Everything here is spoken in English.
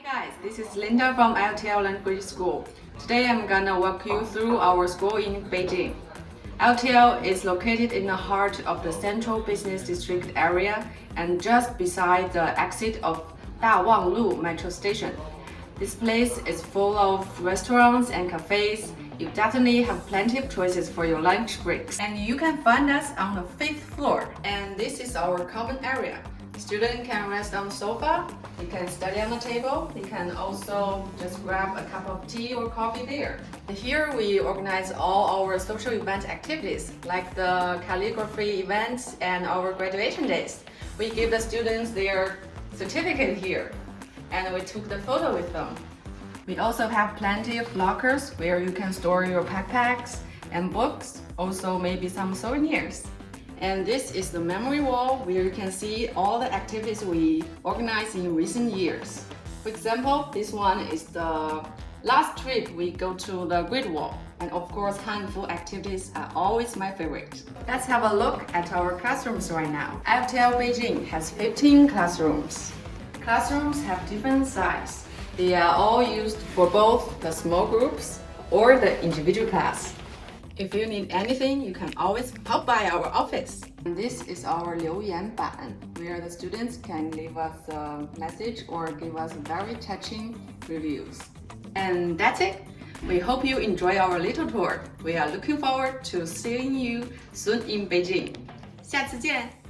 Guys, this is Linda from LTL Language School. Today I'm gonna walk you through our school in Beijing. LTL is located in the heart of the Central Business District area and just beside the exit of Dawanglu metro station. This place is full of restaurants and cafes. You definitely have plenty of choices for your lunch breaks. And you can find us on the 5th floor. And this is our common area. Students can rest on the sofa, they can study on the table, they can also just grab a cup of tea or coffee there. Here we organize all our social event activities like the calligraphy events and our graduation days. We give the students their certificate here and we took the photo with them. We also have plenty of lockers where you can store your backpacks and books, also maybe some souvenirs. And this is the memory wall where you can see all the activities we organized in recent years. For example, this one is the last trip we go to the Great Wall. And of course, handful activities are always my favorite. Let's have a look at our classrooms right now. LTL Beijing has 15 classrooms. Classrooms have different sizes. They are all used for both the small groups or the individual class. If you need anything, you can always pop by our office. And this is our 留言板, where the students can leave us a message or give us very touching reviews. And that's it. We hope you enjoy our little tour. We are looking forward to seeing you soon in Beijing. 下次见!